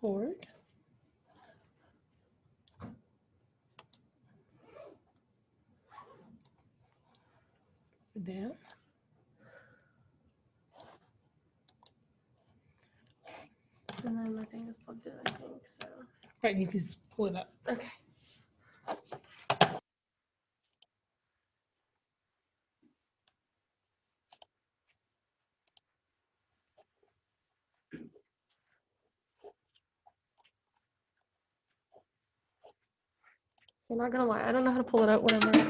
record. Down. And then my thing is plugged in, I think, so. Right, you can just pull it up. Okay. I'm not gonna lie, I don't know how to pull it out whenever. Just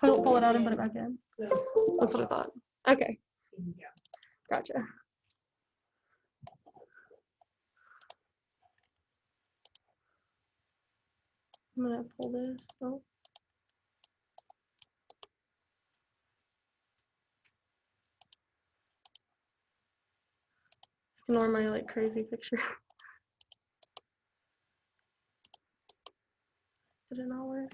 pull it out and put it back in. That's what I thought. Okay. Gotcha. I'm gonna pull this. Oh. Ignore my like crazy picture. Did it not work?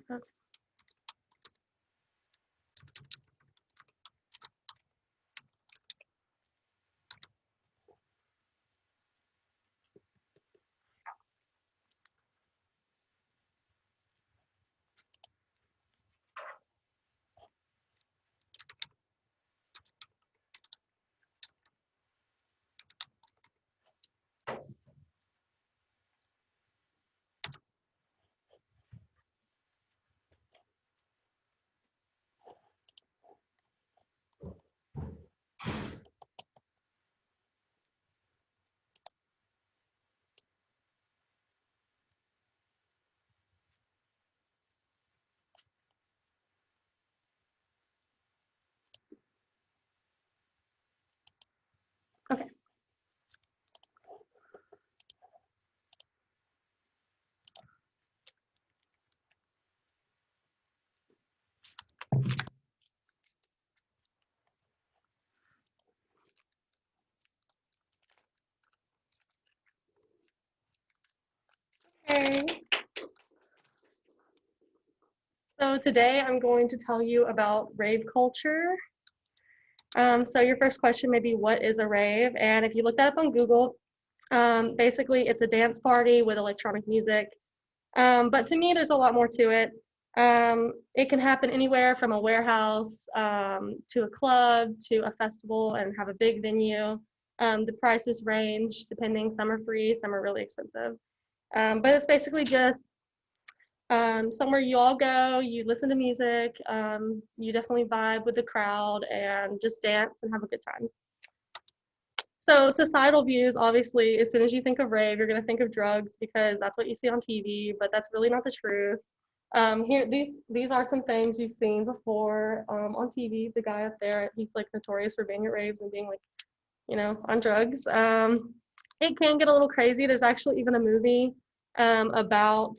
Okay. Okay. So today I'm going to tell you about rave culture. So your first question may be, what is a rave? And if you look that up on Google, basically it's a dance party with electronic music. But to me, there's a lot more to it. It can happen anywhere from a warehouse to a club to a festival and have a big venue. The prices range depending, some are free, some are really expensive. But it's basically just somewhere you all go, you listen to music, you definitely vibe with the crowd and just dance and have a good time. So societal views, obviously, as soon as you think of rave, you're going to think of drugs because that's what you see on TV, but that's really not the truth. Here, these are some things you've seen before on TV. The guy up there, he's like notorious for being at raves and being like, you know, on drugs. It can get a little crazy. There's actually even a movie about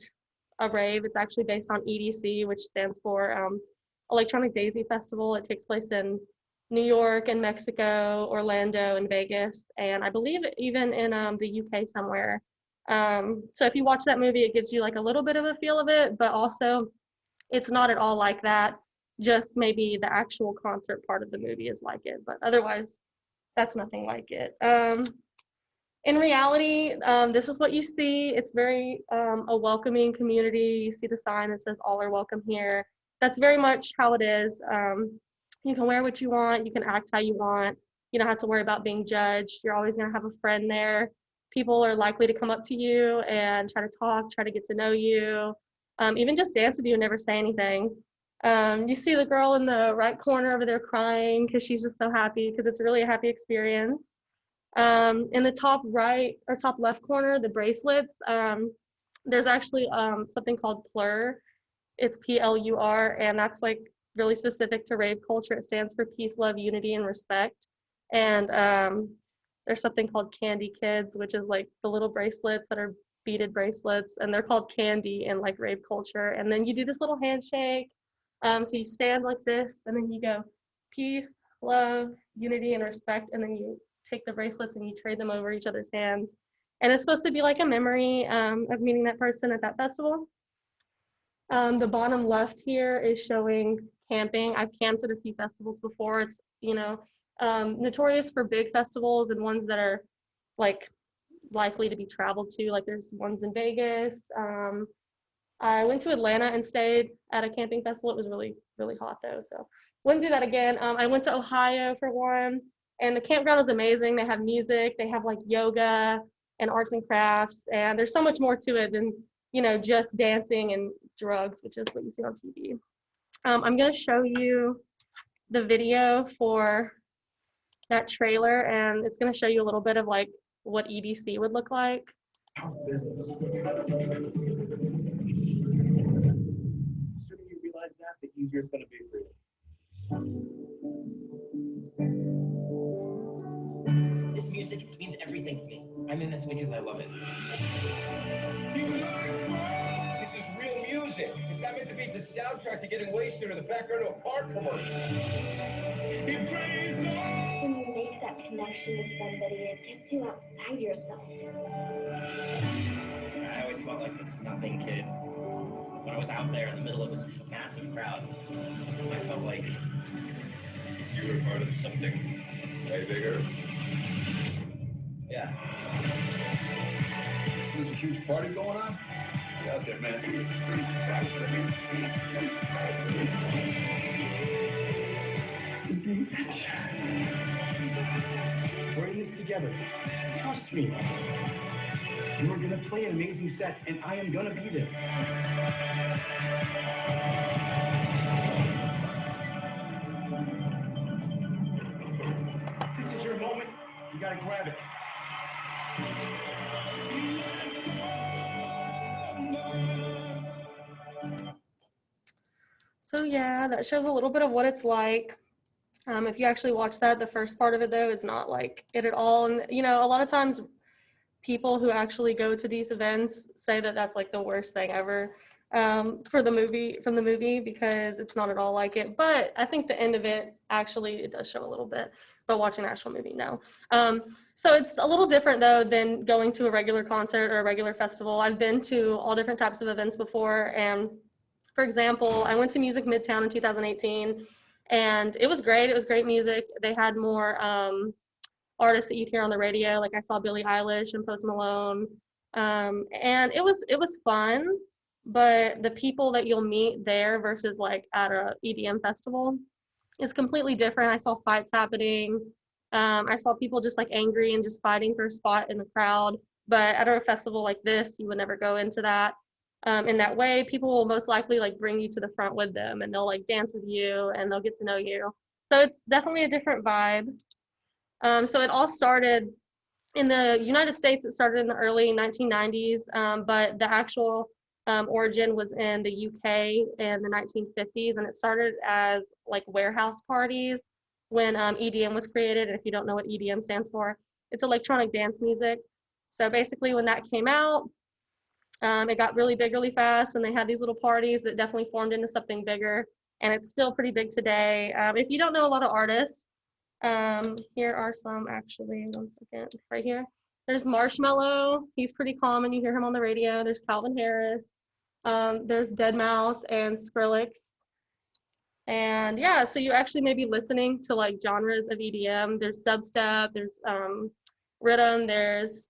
a rave. It's actually based on EDC, which stands for Electronic Daisy Festival. It takes place in New York and Mexico, Orlando and Vegas, and I believe even in the UK somewhere. So if you watch that movie, it gives you like a little bit of a feel of it, but also it's not at all like that. Just maybe the actual concert part of the movie is like it, but otherwise that's nothing like it. In reality, this is what you see. It's very a welcoming community. You see the sign that says all are welcome here. That's very much how it is. You can wear what you want. You can act how you want. You don't have to worry about being judged. You're always going to have a friend there. People are likely to come up to you and try to talk, try to get to know you, even just dance with you and never say anything. You see the girl in the right corner over there crying because she's just so happy because it's really a happy experience. In the top right or top left corner, the bracelets, there's actually something called PLUR. It's PLUR, and that's like really specific to rave culture. It stands for peace, love, unity, and respect. And there's something called Candy Kids, which is like the little bracelets that are beaded bracelets, and they're called candy in like rave culture. And then you do this little handshake. So you stand like this, and then you go peace, love, unity, and respect, and then you take the bracelets and you trade them over each other's hands. And it's supposed to be like a memory of meeting that person at that festival. The bottom left here is showing camping. I've camped at a few festivals before. It's, you know, notorious for big festivals and ones that are like likely to be traveled to. Like there's ones in Vegas. I went to Atlanta and stayed at a camping festival. It was really, really hot though, so wouldn't do that again. I went to Ohio for one, and the campground is amazing. They have music, they have like yoga and arts and crafts, and there's so much more to it than, you know, just dancing and drugs, which is what you see on TV. I'm gonna show you the video for that trailer, and it's gonna show you a little bit of like what EDC would look like. Assuming you realize that, the easier it's going to be for you. This music means everything to me. I'm in this because I love it. This is real music. It's not meant to be the soundtrack to getting wasted or the background of a car commercial. When you make that connection with somebody, it gets you outside yourself. I always felt like this nothing kid. When I was out there in the middle of this massive crowd, I felt like You were part of something way bigger. yeah. There's a huge party going on? Get out there, man. We're in this together. Trust me. You're gonna play an amazing set, and I am gonna be there. This is your moment. You gotta grab it. So yeah, that shows a little bit of what it's like. If you actually watch that, the first part of it though is not like it at all. And you know, a lot of times people who actually go to these events say that that's like the worst thing ever from the movie because it's not at all like it. But I think the end of it actually it does show a little bit. But watching the actual movie, no. So it's a little different though than going to a regular concert or a regular festival. I've been to all different types of events before, and for example, I went to Music Midtown in 2018, and it was great. It was great music. They had more artists that you'd hear on the radio. Like I saw Billie Eilish and Post Malone, and it was fun. But the people that you'll meet there versus like at a EDM festival is completely different. I saw fights happening. I saw people just like angry and just fighting for a spot in the crowd. But at a festival like this, you would never go into that. In that way, people will most likely like bring you to the front with them, and they'll like dance with you and they'll get to know you. So it's definitely a different vibe. So it all started in the United States. It started in the early 1990s, but the actual origin was in the UK in the 1950s, and it started as like warehouse parties when EDM was created. And if you don't know what EDM stands for, it's electronic dance music. So basically when that came out, it got really big really fast, and they had these little parties that definitely formed into something bigger, and it's still pretty big today. If you don't know a lot of artists, here are some actually, one second, right here. There's Marshmello, he's pretty common, you hear him on the radio. There's Calvin Harris, there's Deadmau5 and Skrillex. And yeah, so you actually may be listening to like genres of EDM. There's dubstep, there's rhythm, there's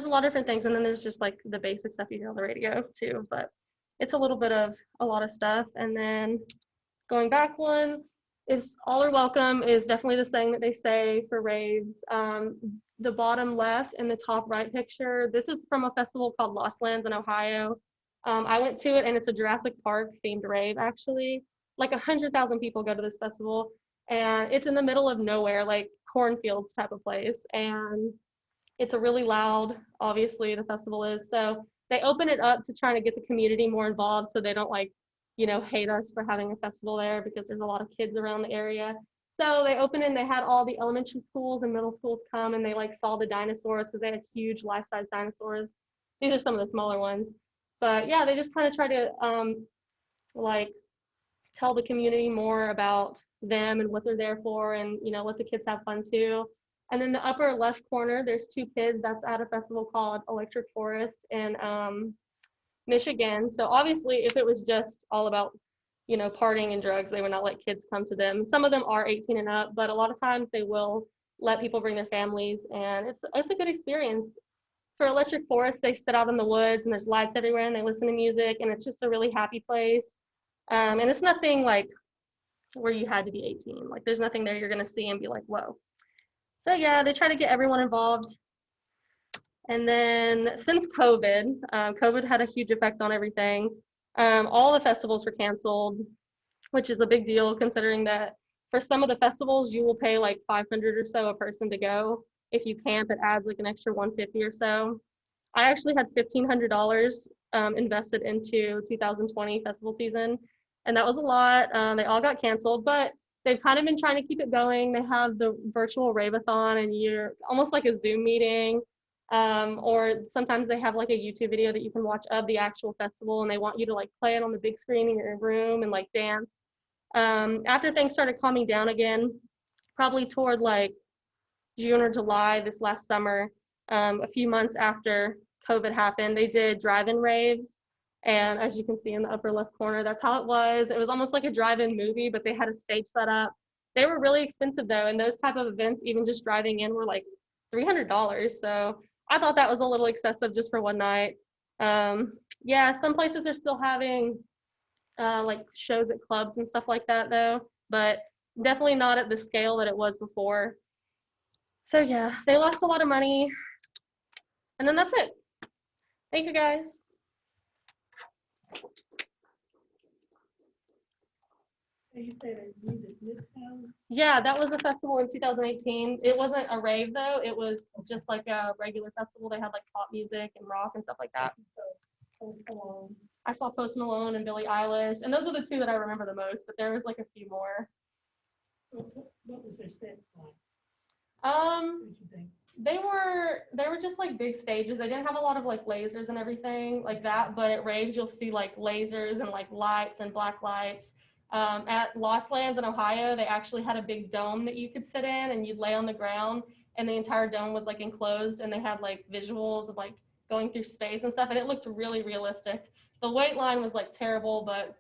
a lot of different things, and then there's just like the basic stuff you hear on the radio too, but it's a little bit of a lot of stuff. And then going back one, is all are welcome is definitely the saying that they say for raves. The bottom left and the top right picture, this is from a festival called Lost Lands in Ohio. I went to it, and it's a Jurassic Park themed rave actually. Like 100,000 people go to this festival, and it's in the middle of nowhere, like cornfields type of place. And it's a really loud, obviously the festival is, so they open it up to try to get the community more involved so they don't like, you know, hate us for having a festival there because there's a lot of kids around the area. So they opened it and they had all the elementary schools and middle schools come, and they like saw the dinosaurs because they had huge life-size dinosaurs. These are some of the smaller ones. But yeah, they just kind of try to like tell the community more about them and what they're there for, and you know, let the kids have fun too. And then the upper left corner, there's two kids that's at a festival called Electric Forest in Michigan. So obviously, if it was just all about, you know, partying and drugs, they would not let kids come to them. Some of them are 18 and up, but a lot of times they will let people bring their families, and it's a good experience. for Electric Forest, they sit out in the woods and there's lights everywhere and they listen to music and it's just a really happy place. And it's nothing like where you had to be 18. Like there's nothing there you're gonna see and be like, whoa. So yeah, they try to get everyone involved. And then since COVID, COVID had a huge effect on everything. All the festivals were canceled, which is a big deal considering that for some of the festivals, you will pay like 500 or so a person to go. If you camp, it adds like an extra 150 or so. I actually had $1,500 invested into 2020 festival season, and that was a lot. They all got canceled, but they've kind of been trying to keep it going. They have the virtual Rave-a-thon, and you're almost like a Zoom meeting, or sometimes they have like a YouTube video that you can watch of the actual festival, and they want you to like play it on the big screen in your room and like dance. After things started calming down again, probably toward like June or July this last summer, a few months after COVID happened, they did drive-in raves. And as you can see in the upper left corner, that's how it was. It was almost like a drive-in movie, but they had a stage set up. They were really expensive though, and those type of events, even just driving in, were like $300. So I thought that was a little excessive just for one night. Yeah, some places are still having like shows at clubs and stuff like that though, but definitely not at the scale that it was before. So yeah, they lost a lot of money. And then that's it. Thank you guys. You said a music midtown? Yeah, that was a festival in 2018. It wasn't a rave though. It was just like a regular festival. They had like pop music and rock and stuff like that. Post Malone. I saw Post Malone and Billie Eilish, and those are the two that I remember the most, but there was like a few more. What was their set like? Um, What did you think? they were just like big stages. They didn't have a lot of like lasers and everything like that, but at raves you'll see like lasers and like lights and black lights. At Lost Lands in Ohio, they actually had a big dome that you could sit in and you'd lay on the ground and the entire dome was like enclosed and they had like visuals of like going through space and stuff and it looked really realistic. The wait line was like terrible, but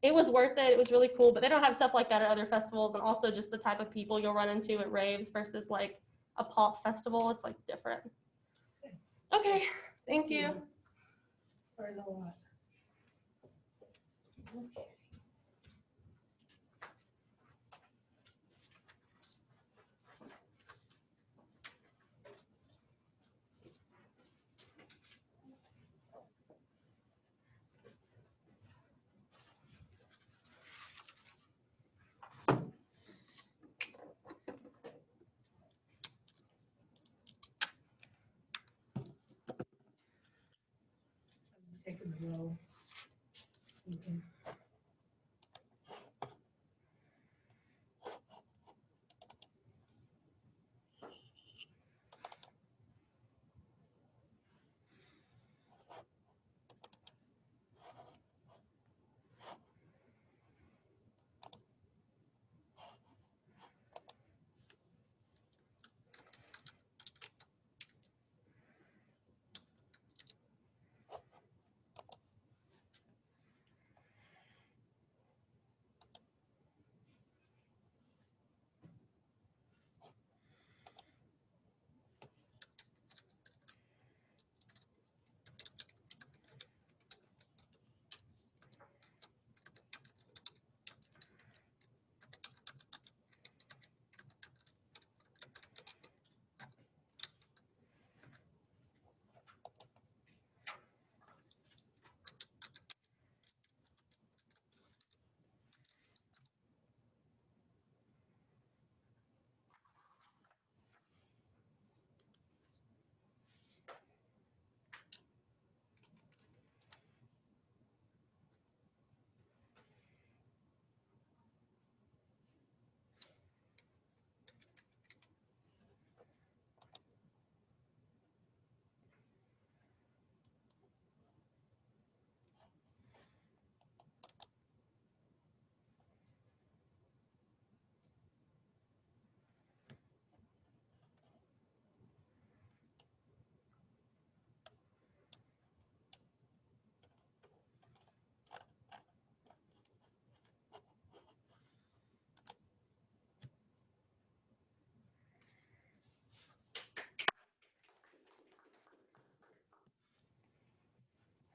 it was worth it. It was really cool, but they don't have stuff like that at other festivals, and also just the type of people you'll run into at raves versus like a pop festival. It's like different. Okay, thank you. Learned a lot. Okay. I'm taking the roll. Okay.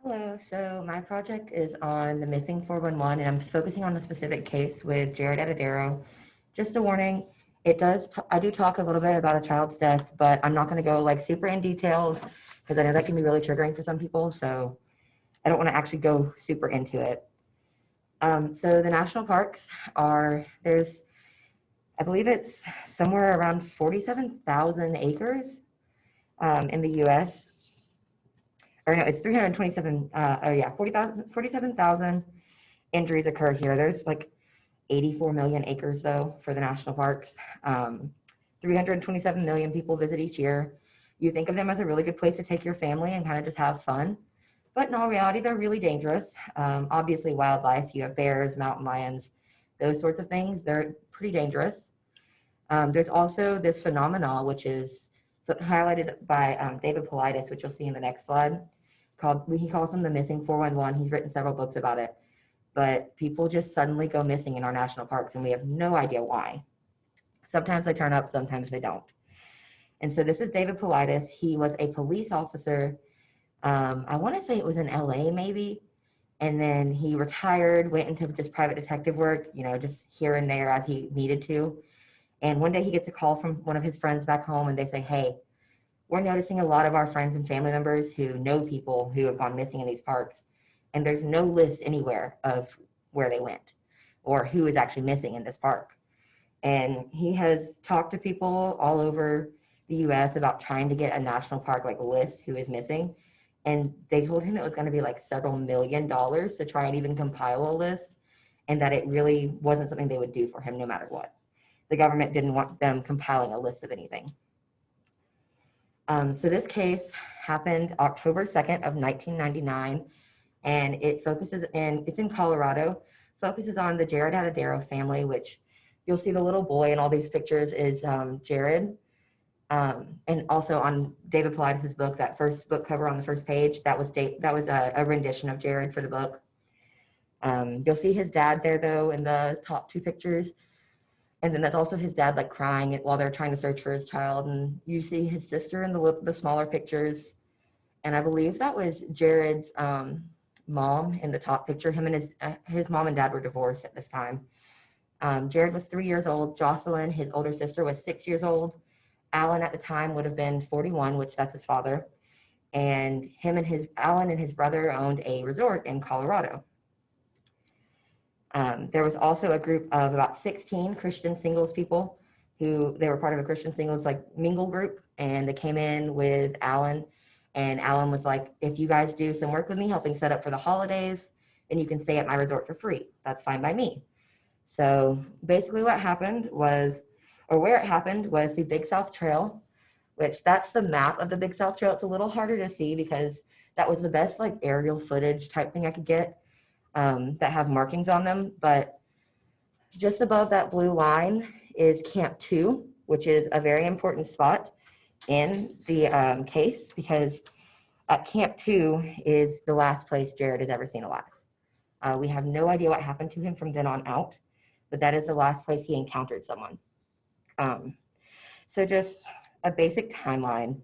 Hello, so my project is on the missing 411, and I'm focusing on a specific case with Jared Adadero. Just a warning, I do talk a little bit about a child's death, but I'm not going to go like super in details because I know that can be really triggering for some people, so I don't want to actually go super into it. So the national parks I believe it's somewhere around 47,000 acres in the US. Or no, it's 327, 47,000 injuries occur here. There's like 84 million acres though for the national parks. 327 million people visit each year. You think of them as a really good place to take your family and kind of just have fun. But in all reality, they're really dangerous. Obviously, wildlife, you have bears, mountain lions, those sorts of things. They're pretty dangerous. There's also this phenomenon, which is highlighted by David Paulides, which you'll see in the next slide, he calls them the missing 411. He's written several books about it. But people just suddenly go missing in our national parks, and we have no idea why. Sometimes they turn up, sometimes they don't. And so this is David Paulides. He was a police officer. I want to say it was in LA, maybe. And then he retired, went into just private detective work, just here and there as he needed to. And one day he gets a call from one of his friends back home, and they say, hey, we're noticing a lot of our friends and family members who know people who have gone missing in these parks. And there's no list anywhere of where they went or who is actually missing in this park. And he has talked to people all over the US about trying to get a national park like list who is missing. And they told him it was going to be like several $1,000,000 to try and even compile a list, and that it really wasn't something they would do for him no matter what. The government didn't want them compiling a list of anything. So this case happened October 2nd of 1999, and it's in Colorado, focuses on the Jared Adadero family, which you'll see the little boy in all these pictures is Jared. And also on David Paulides' book, that first book cover on the first page, that was a rendition of Jared for the book. You'll see his dad there though in the top two pictures. And then that's also his dad like crying while they're trying to search for his child. And you see his sister in the smaller pictures. And I believe that was Jared's mom in the top picture. Him and his mom and dad were divorced at this time. Jared was 3 years old. Jocelyn, his older sister, was 6 years old. Alan at the time would have been 41, which that's his father. And Alan and his brother owned a resort in Colorado. There was also a group of about 16 Christian singles people they were part of a Christian singles like mingle group, and they came in with Alan, and Alan was like, if you guys do some work with me helping set up for the holidays, then you can stay at my resort for free. That's fine by me. So basically what happened was, or where it happened was the Big South Trail, which that's the map of the Big South Trail. It's a little harder to see because that was the best like aerial footage type thing I could get. That have markings on them, but just above that blue line is Camp 2, which is a very important spot in the case because at Camp 2 is the last place Jared is ever seen alive. We have no idea what happened to him from then on out, but that is the last place he encountered someone. So just a basic timeline.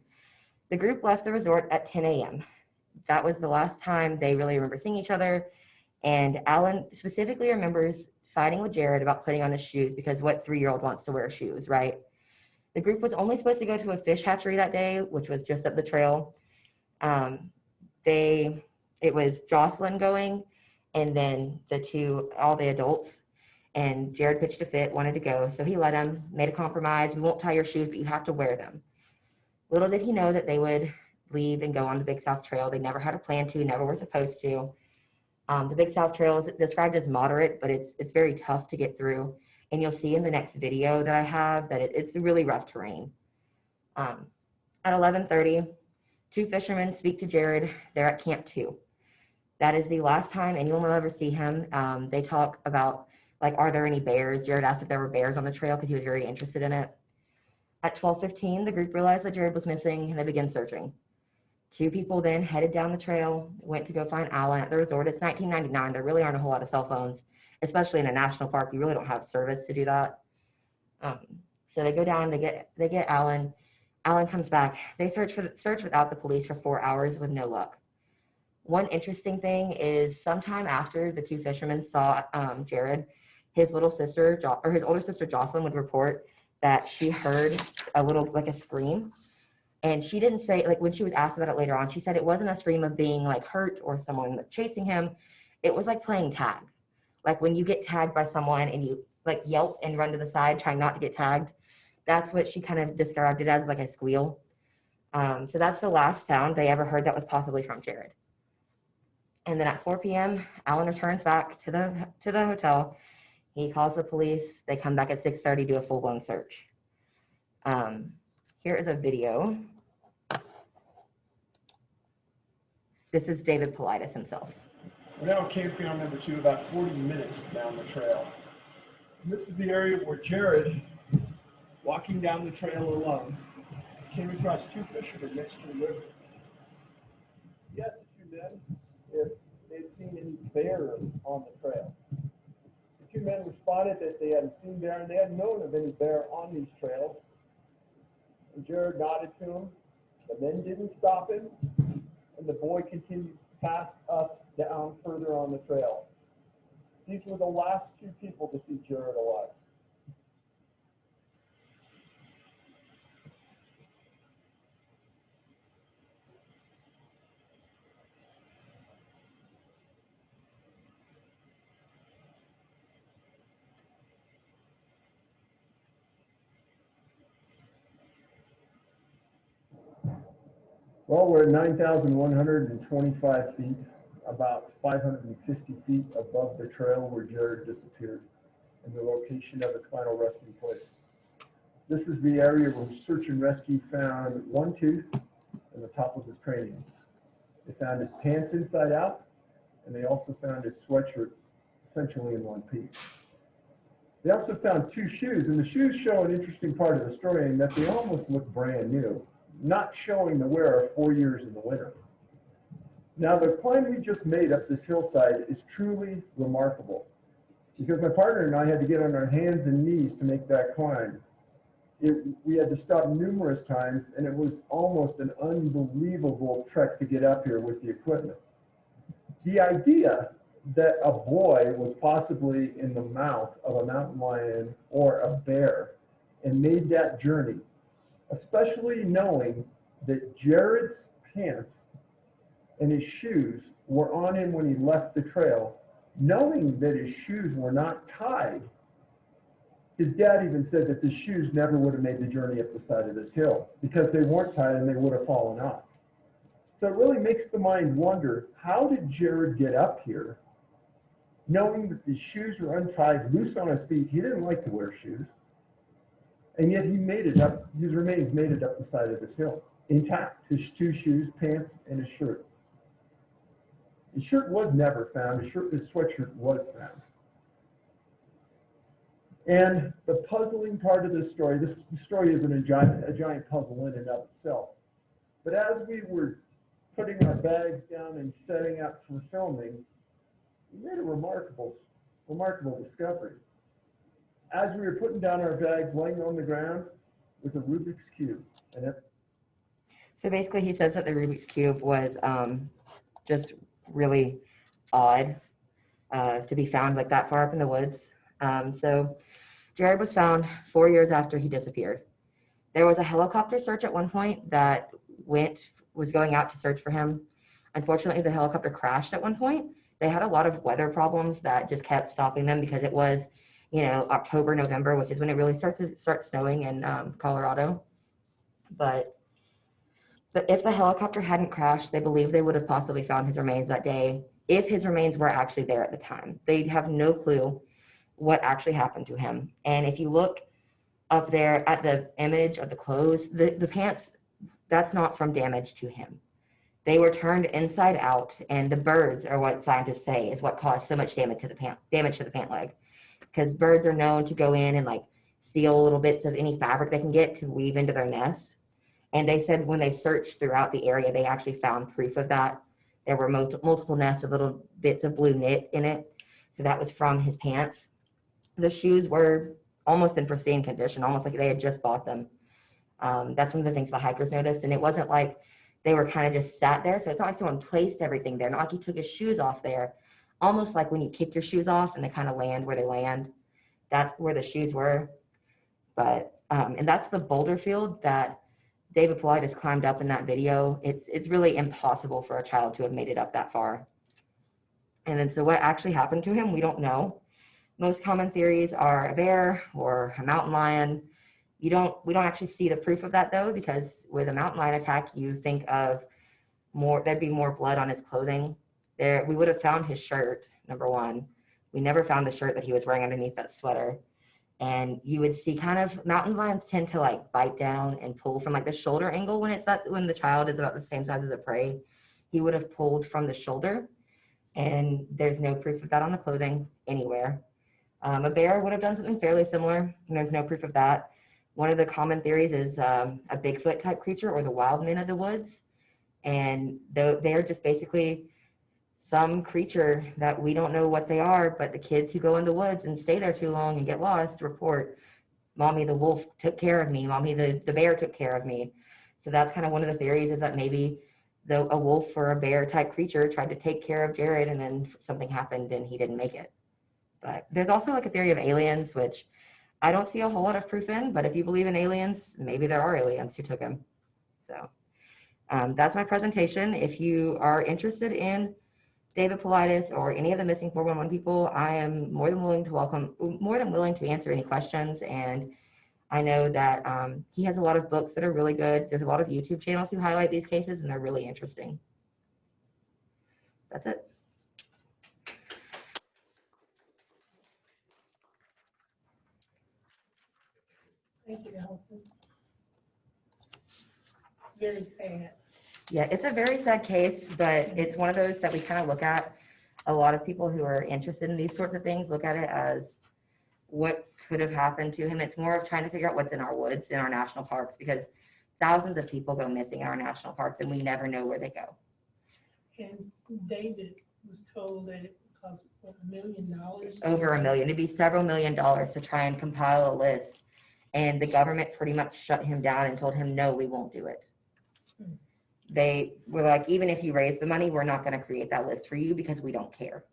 The group left the resort at 10 a.m. That was the last time they really remember seeing each other. And Alan specifically remembers fighting with Jared about putting on his shoes because what 3-year-old wants to wear shoes, right? The group was only supposed to go to a fish hatchery that day, which was just up the trail. It was Jocelyn going, and then all the adults. And Jared pitched a fit, wanted to go, so he let him, made a compromise. We won't tie your shoes, but you have to wear them. Little did he know that they would leave and go on the Big South Trail. They never had a plan to, never were supposed to. The Big South Trail is described as moderate, but it's very tough to get through. And you'll see in the next video that I have that it's really rough terrain. At 11:30, 2 fishermen speak to Jared. They're at Camp 2. That is the last time anyone will ever see him. They talk about, like, are there any bears? Jared asked if there were bears on the trail because he was very interested in it. At 12:15, the group realized that Jared was missing, and they began searching. 2 people then headed down the trail, went to go find Alan at the resort. It's 1999. There really aren't a whole lot of cell phones, especially in a national park. You really don't have service to do that. So they go down, they get Alan. Alan comes back. They search without the police for 4 hours with no luck. One interesting thing is sometime after the two fishermen saw Jared, his little sister, or his older sister Jocelyn would report that she heard a little, like a scream. And she didn't say, like when she was asked about it later on, she said it wasn't a scream of being like hurt or someone chasing him. It was like playing tag. Like when you get tagged by someone and you like yelp and run to the side trying not to get tagged. That's what she kind of described it as, like a squeal. So that's the last sound they ever heard that was possibly from Jared. And then at 4 p.m., Alan returns back to the hotel. He calls the police. They come back at 6:30, do a full-blown search. Here is a video. This is David Politis himself. We're now campground number 2, about 40 minutes down the trail. And this is the area where Jared, walking down the trail alone, came across two fishermen next to the river. He asked the two men if they'd seen any bears on the trail. The two men responded that they hadn't seen bear and they hadn't known of any bear on these trails. And Jared nodded to him. The men didn't stop him, and the boy continued past us down further on the trail. These were the last two people to see Jared alive. Well, we're at 9,125 feet, about 550 feet above the trail where Jared disappeared, and the location of his final resting place. This is the area where search and rescue found one tooth and the top of his cranium. They found his pants inside out, and they also found his sweatshirt essentially in one piece. They also found two shoes, and the shoes show an interesting part of the story in that they almost look brand new, not showing the wearer 4 years in the winter. Now, the climb we just made up this hillside is truly remarkable because my partner and I had to get on our hands and knees to make that climb. We had to stop numerous times, and it was almost an unbelievable trek to get up here with the equipment. The idea that a boy was possibly in the mouth of a mountain lion or a bear and made that journey, especially knowing that Jared's pants and his shoes were on him when he left the trail, knowing that his shoes were not tied. His dad even said that the shoes never would have made the journey up the side of this hill because they weren't tied and they would have fallen off. So it really makes the mind wonder, how did Jared get up here knowing that his shoes were untied, loose on his feet? He didn't like to wear shoes. And yet he made it up, his remains made it up the side of this hill, intact, his two shoes, pants, and his shirt. His shirt was never found, his sweatshirt was found. And the puzzling part of this story isn't a giant puzzle in and of itself. But as we were putting our bags down and setting up for filming, we made a remarkable discovery. As we were putting down our bags, laying on the ground was a Rubik's Cube. So basically he says that the Rubik's Cube was just really odd to be found like that far up in the woods. So Jared was found 4 years after he disappeared. There was a helicopter search at one point that was going out to search for him. Unfortunately, the helicopter crashed at one point. They had a lot of weather problems that just kept stopping them because it was, October, November, which is when it really starts snowing in Colorado. But if the helicopter hadn't crashed, they believe they would have possibly found his remains that day if his remains were actually there at the time. They'd have no clue what actually happened to him. And if you look up there at the image of the clothes, the pants, that's not from damage to him. They were turned inside out, and the birds are what scientists say is what caused so much damage to the pant leg. Because birds are known to go in and like steal little bits of any fabric they can get to weave into their nest. And they said when they searched throughout the area, they actually found proof of that. There were multiple nests with little bits of blue knit in it. So that was from his pants. The shoes were almost in pristine condition, almost like they had just bought them. That's one of the things the hikers noticed. And it wasn't like They were kind of just sat there. So it's not like someone placed everything there. Not like he took his shoes off there. Almost like when you kick your shoes off and they kind of land where they land. That's where the shoes were. But, and that's the boulder field that David Paulides climbed up in that video. It's really impossible for a child to have made it up that far. And then so what actually happened to him, we don't know. Most common theories are a bear or a mountain lion. We don't actually see the proof of that though, because with a mountain lion attack, you think of there'd be more blood on his clothing. We would have found his shirt, number one. We never found the shirt that he was wearing underneath that sweater. And you would see kind of mountain lions tend to like bite down and pull from like the shoulder angle when the child is about the same size as a prey. He would have pulled from the shoulder, and there's no proof of that on the clothing anywhere. A bear would have done something fairly similar, and there's no proof of that. One of the common theories is a Bigfoot type creature or the wild men of the woods. And they're just basically some creature that we don't know what they are, but the kids who go in the woods and stay there too long and get lost report, Mommy, the wolf took care of me. Mommy, the bear took care of me. So that's kind of one of the theories, is that maybe a wolf or a bear type creature tried to take care of Jared and then something happened and he didn't make it. But there's also like a theory of aliens, which I don't see a whole lot of proof in, but if you believe in aliens, maybe there are aliens who took him. So that's my presentation. If you are interested in David Paulides or any of the missing 411 people, I am more than willing to answer any questions. And I know that he has a lot of books that are really good. There's a lot of YouTube channels who highlight these cases, and they're really interesting. That's it. Thank you, Allison. Very sad. Yeah, it's a very sad case, but it's one of those that we kind of look at. A lot of people who are interested in these sorts of things look at it as what could have happened to him. It's more of trying to figure out what's in our woods, in our national parks, because thousands of people go missing in our national parks and we never know where they go. And David was told that it cost what, $1 million? Over $1 million. It'd be several $1 million to try and compile a list. And the government pretty much shut him down and told him, no, we won't do it. They were like, even if you raise the money, we're not going to create that list for you because we don't care.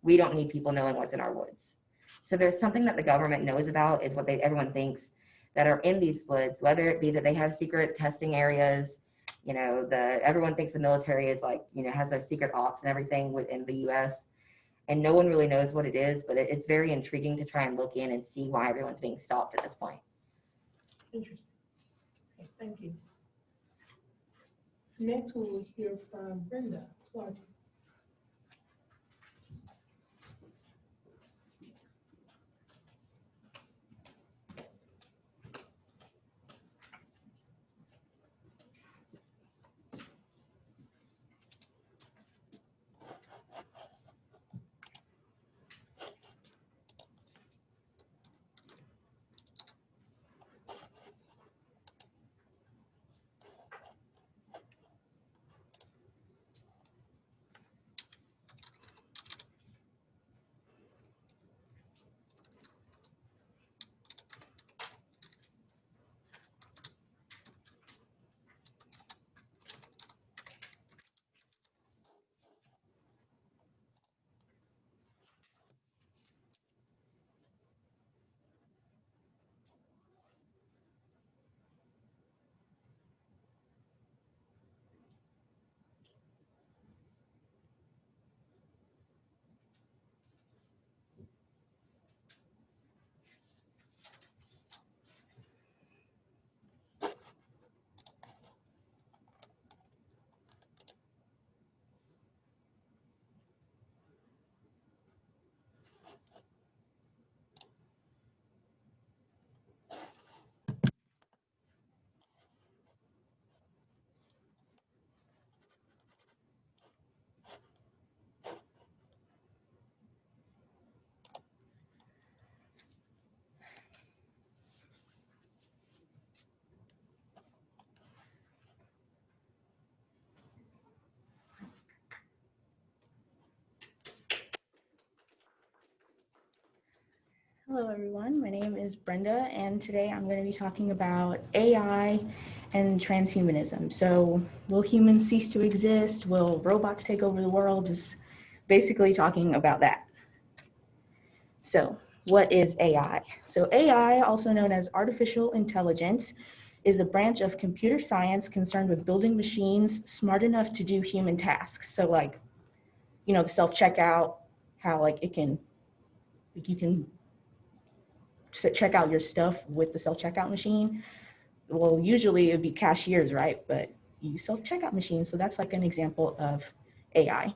We don't need people knowing what's in our woods. So there's something that the government knows about, is what everyone thinks that are in these woods, whether it be that they have secret testing areas, you know, everyone thinks the military is like, you know, has their secret ops and everything within the US, and no one really knows what it is, but it's very intriguing to try and look in and see why everyone's being stopped at this point. Interesting. Okay, thank you. Next, we will hear from Brenda Clark. Hello everyone, my name is Brenda and today I'm going to be talking about AI and transhumanism. So will humans cease to exist? Will robots take over the world? Just basically talking about that. So what is AI? So AI, also known as artificial intelligence, is a branch of computer science concerned with building machines smart enough to do human tasks. So like, you know, the self-checkout, how like you can check out your stuff with the self-checkout machine. Well, usually it would be cashiers, right? But you use self-checkout machines. So that's like an example of AI.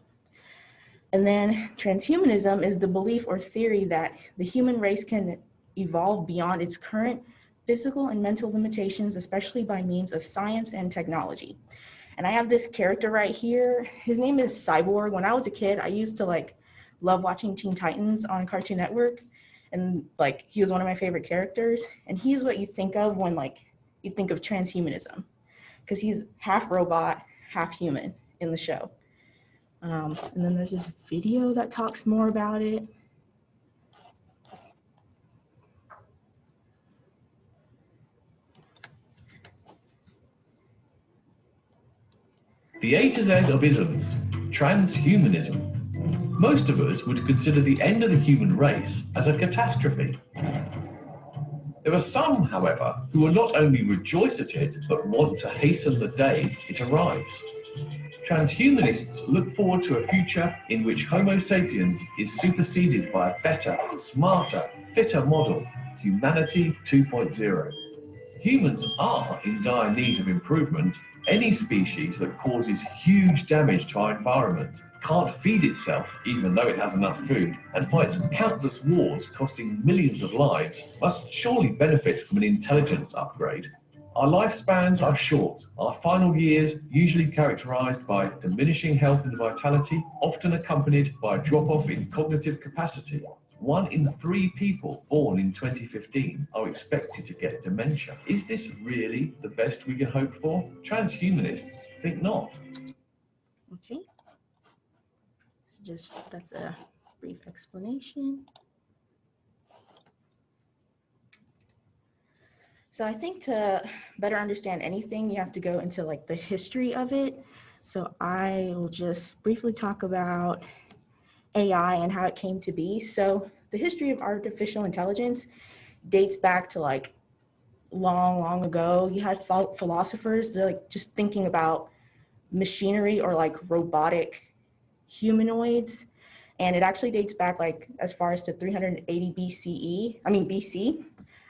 And then transhumanism is the belief or theory that the human race can evolve beyond its current physical and mental limitations, especially by means of science and technology. And I have this character right here. His name is Cyborg. When I was a kid, I used to like love watching Teen Titans on Cartoon Network. And like, he was one of my favorite characters. And he's what you think of when like, you think of transhumanism, because he's half robot, half human in the show. And then there's this video that talks more about it. The A to Z of isms, transhumanism. Most of us would consider the end of the human race as a catastrophe. There are some, however, who will not only rejoice at it, but want to hasten the day it arrives. Transhumanists look forward to a future in which Homo sapiens is superseded by a better, smarter, fitter model, humanity 2.0. Humans are in dire need of improvement. Any species that causes huge damage to our environment, can't feed itself even though it has enough food, and fights countless wars costing millions of lives, must surely benefit from an intelligence upgrade. Our lifespans are short, our final years usually characterized by diminishing health and vitality, often accompanied by a drop-off in cognitive capacity. 1 in 3 people born in 2015 are expected to get dementia. Is this really the best we can hope for? Transhumanists think not. Okay. Just, that's a brief explanation. So I think to better understand anything, you have to go into like the history of it. So I will just briefly talk about AI and how it came to be. So the history of artificial intelligence dates back to like long ago. You had philosophers that like just thinking about machinery or like robotic humanoids. And it actually dates back like as far as to 380 BC.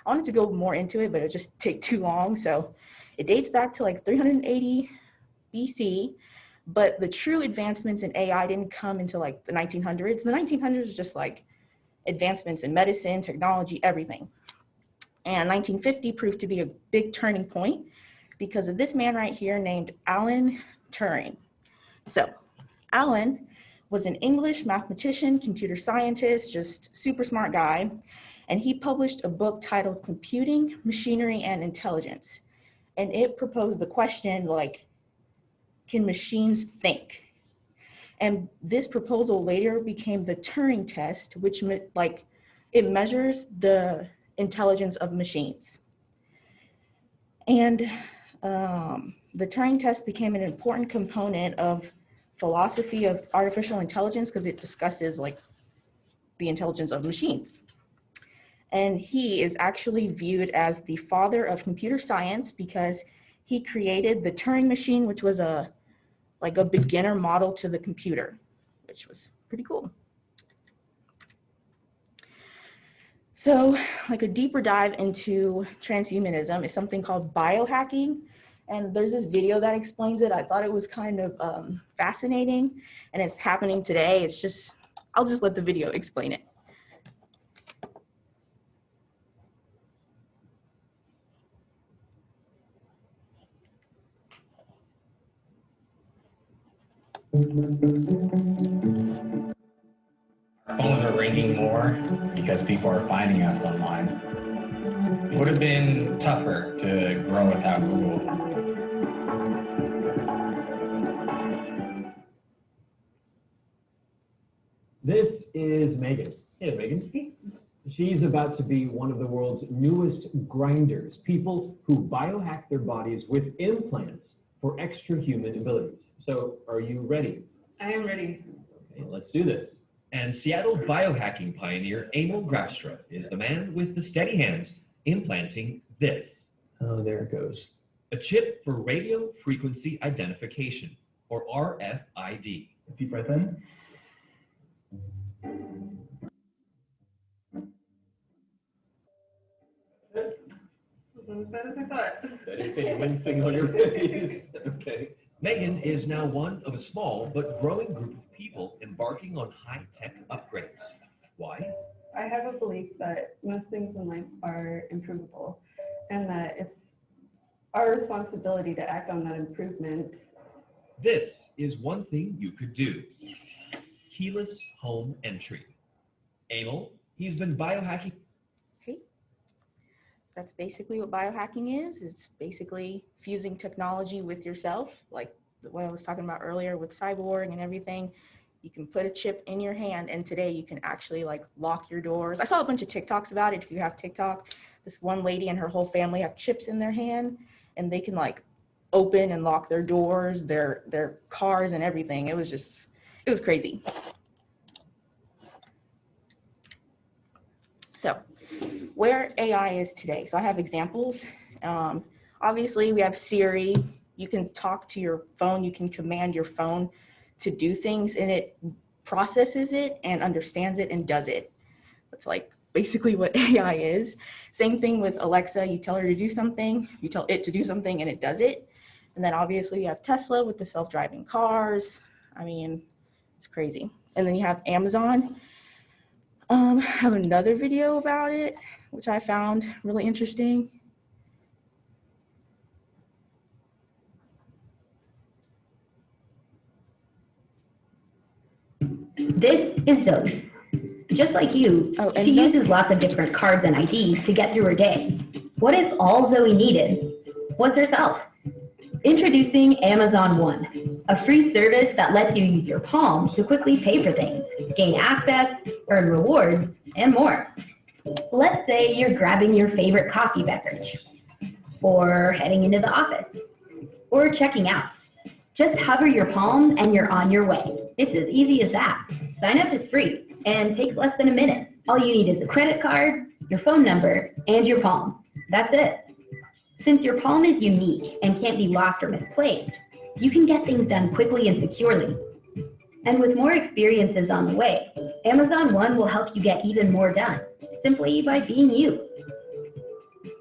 I wanted to go more into it, but it would just take too long. So it dates back to like 380 BC, but the true advancements in AI didn't come until like the 1900s. The 1900s was just like advancements in medicine, technology, everything. And 1950 proved to be a big turning point because of this man right here named Alan Turing. So Alan was an English mathematician, computer scientist, just super smart guy. And he published a book titled Computing, Machinery, and Intelligence. And it proposed the question like, can machines think? And this proposal later became the Turing Test, which like it measures the intelligence of machines. And the Turing Test became an important component of philosophy of artificial intelligence because it discusses like the intelligence of machines. And he is actually viewed as the father of computer science because he created the Turing machine, which was like a beginner model to the computer, which was pretty cool. So like a deeper dive into transhumanism is something called biohacking. And there's this video that explains it. I thought it was kind of fascinating, and it's happening today. It's just, I'll just let the video explain it. Phones are ringing more because people are finding us online. It would have been tougher to grow without Google. This is Megan. Hey, Megan. She's about to be one of the world's newest grinders, people who biohack their bodies with implants for extra human abilities. So are you ready? I am ready. Okay, let's do this. And Seattle biohacking pioneer Emil Grafstra is the man with the steady hands implanting this. Oh, there it goes. A chip for radio frequency identification, or RFID. Deep breath in. Wasn't as bad as I thought. That is a wincing on your face. Okay. Megan is now one of a small but growing group of people embarking on high-tech upgrades. Why? I have a belief that most things in life are improvable, and that it's our responsibility to act on that improvement. This is one thing you could do. Keyless home entry. Emil, he's been biohacking. Okay. That's basically what biohacking is. It's basically fusing technology with yourself, like what I was talking about earlier with Cyborg and everything. You can put a chip in your hand, and today you can actually like lock your doors. I saw a bunch of TikToks about it. If you have TikTok, this one lady and her whole family have chips in their hand, and they can like open and lock their doors, their cars and everything. It was crazy. So where AI is today. So I have examples. Obviously we have Siri. You can talk to your phone. You can command your phone to do things, and it processes it and understands it and does it. That's like basically what AI is. Same thing with Alexa. You tell her to do something, you tell it to do something, and it does it. And then obviously you have Tesla with the self-driving cars. I mean, it's crazy. And then you have Amazon. I have another video about it, which I found really interesting. This is Zoe. Just like you, she uses lots of different cards and IDs to get through her day. What if all Zoe needed was herself? Introducing Amazon One, a free service that lets you use your palm to quickly pay for things, gain access, earn rewards, and more. Let's say you're grabbing your favorite coffee beverage, or heading into the office, or checking out. Just hover your palm and you're on your way. It's as easy as that. Sign up is free and takes less than a minute. All you need is a credit card, your phone number, and your palm. That's it. Since your palm is unique and can't be lost or misplaced, you can get things done quickly and securely. And with more experiences on the way, Amazon One will help you get even more done, simply by being you.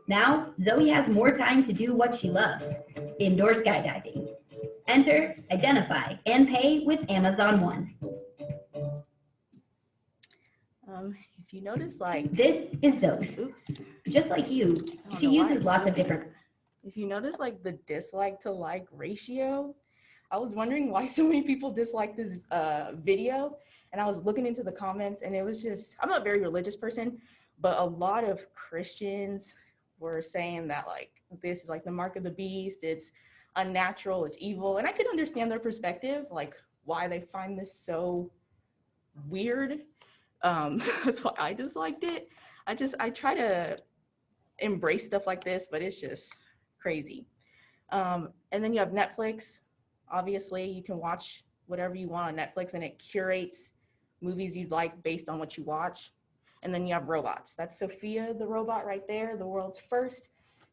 Now, Zoe has more time to do what she loves, indoor skydiving. Enter, identify, and pay with Amazon One. If you notice, like, this is Zoe. Oops. Just like you, she uses lots of different. If you notice, like, the dislike to like ratio, I was wondering why so many people dislike this video, and I was looking into the comments, and it was just, I'm not a very religious person, but a lot of Christians were saying that like this is like the mark of the beast, it's unnatural, it's evil, and I could understand their perspective, like why they find this so weird. That's why I disliked it. I try to embrace stuff like this, but it's just crazy. And then you have Netflix. Obviously, you can watch whatever you want on Netflix, and it curates movies you'd like based on what you watch. And then you have robots. That's Sophia, the robot right there, the world's first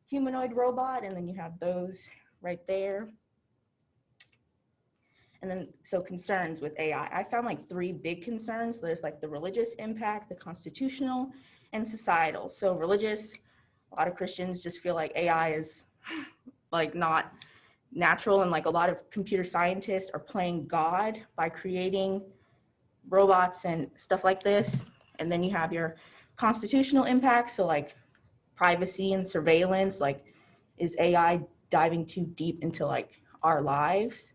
humanoid robot. And then you have those right there. And then, so concerns with AI. I found like 3 big concerns. There's like the religious impact, the constitutional, and societal. So religious, a lot of Christians just feel like AI is like not natural, and like a lot of computer scientists are playing God by creating robots and stuff like this. And then you have your constitutional impact. So like privacy and surveillance, like is AI diving too deep into like our lives?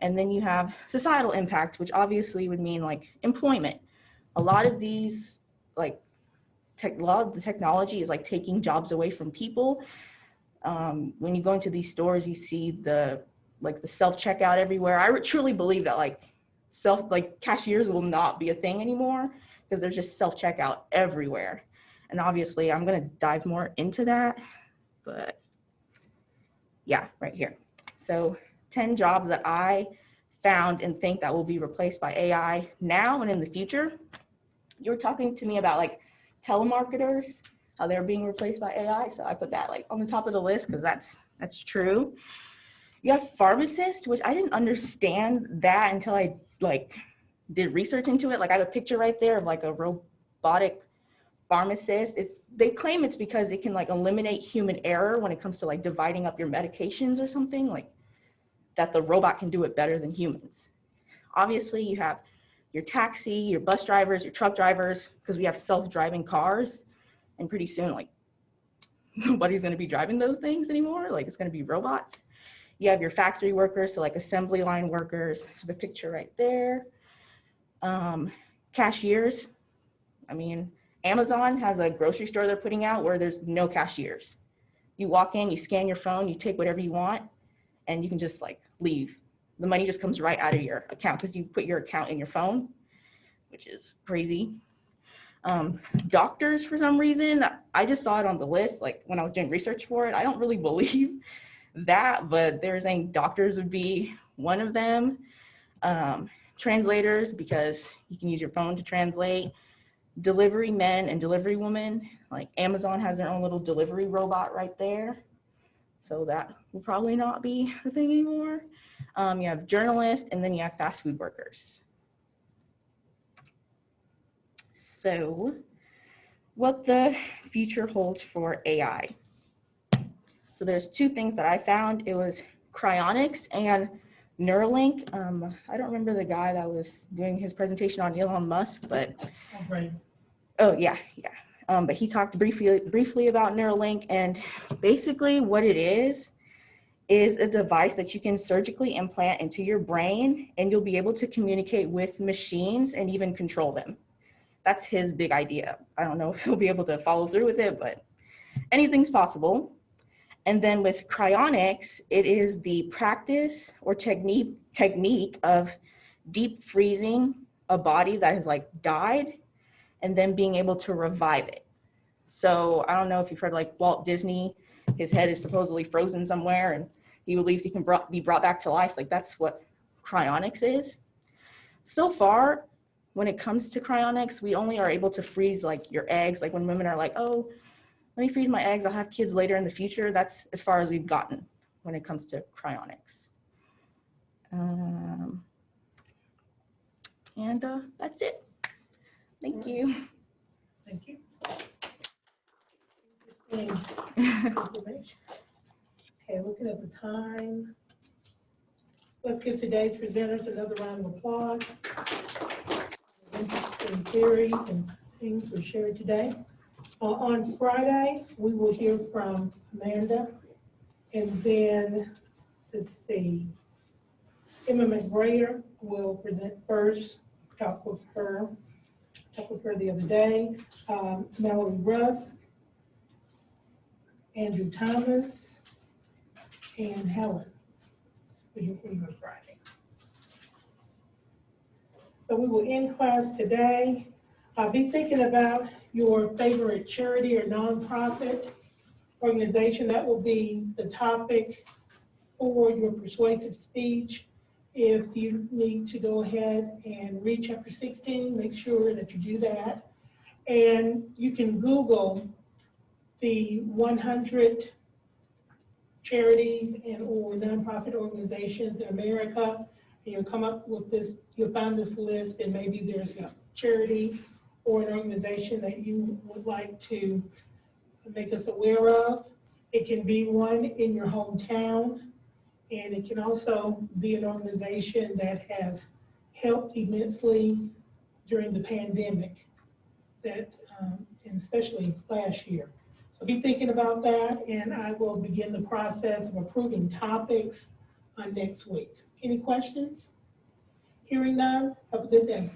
And then you have societal impact, which obviously would mean like employment. A lot of these, like a lot of the technology is like taking jobs away from people. When you go into these stores, you see the self-checkout everywhere. I truly believe that like cashiers will not be a thing anymore. because there's just self-checkout everywhere. And obviously I'm going to dive more into that, but yeah, right here. So 10 jobs that I found and think that will be replaced by AI now and in the future. You were talking to me about like telemarketers, how they're being replaced by AI. So I put that like on the top of the list because that's true. You have pharmacists, which I didn't understand that until I like did research into it. Like I have a picture right there of like a robotic pharmacist. They claim it's because it can like eliminate human error when it comes to like dividing up your medications or something, like that the robot can do it better than humans. Obviously you have your taxi, your bus drivers, your truck drivers, because we have self-driving cars, and pretty soon like nobody's going to be driving those things anymore. Like it's going to be robots. You have your factory workers, so like assembly line workers. I have a picture right there. Cashiers. I mean, Amazon has a grocery store they're putting out where there's no cashiers. You walk in, you scan your phone, you take whatever you want, and you can just like leave. The money just comes right out of your account because you put your account in your phone, which is crazy. Doctors, for some reason, I just saw it on the list, like when I was doing research for it. I don't really believe that, but they're saying doctors would be one of them. Translators, because you can use your phone to translate. Delivery men and delivery women, like Amazon has their own little delivery robot right there. So that will probably not be a thing anymore. You have journalists, and then you have fast food workers. So what the future holds for AI. So there's two things that I found. It was cryonics and Neuralink. I don't remember the guy that was doing his presentation on Elon Musk, but but he talked briefly about Neuralink, and basically what it is a device that you can surgically implant into your brain, and you'll be able to communicate with machines and even control them. That's his big idea. I don't know if he'll be able to follow through with it, but anything's possible. And then with cryonics, it is the practice or technique of deep freezing a body that has like died and then being able to revive it. So I don't know if you've heard like Walt Disney, his head is supposedly frozen somewhere and he believes he can be brought back to life. Like that's what cryonics is. So far, when it comes to cryonics, we only are able to freeze like your eggs. Like when women are like, oh, let me freeze my eggs, I'll have kids later in the future. That's as far as we've gotten when it comes to cryonics. That's it. Thank you. Thank you. Okay, looking at the time. Let's give today's presenters another round of applause. Interesting theories and things were shared today. On Friday, we will hear from Amanda, and then, let's see, Emma McBrayer will present first. Talked with her the other day. Mallory Russ, Andrew Thomas, and Helen. We'll hear from you on Friday. So we will end class today. Be thinking about your favorite charity or nonprofit organization. That will be the topic for your persuasive speech. If you need to go ahead and read chapter 16, make sure that you do that. And you can Google the 100 charities and or nonprofit organizations in America, and you'll come up with this, you'll find this list, and maybe there's a charity or an organization that you would like to make us aware of. It can be one in your hometown, and it can also be an organization that has helped immensely during the pandemic, that, and especially last year. So be thinking about that, and I will begin the process of approving topics next week. Any questions? Hearing none, have a good day.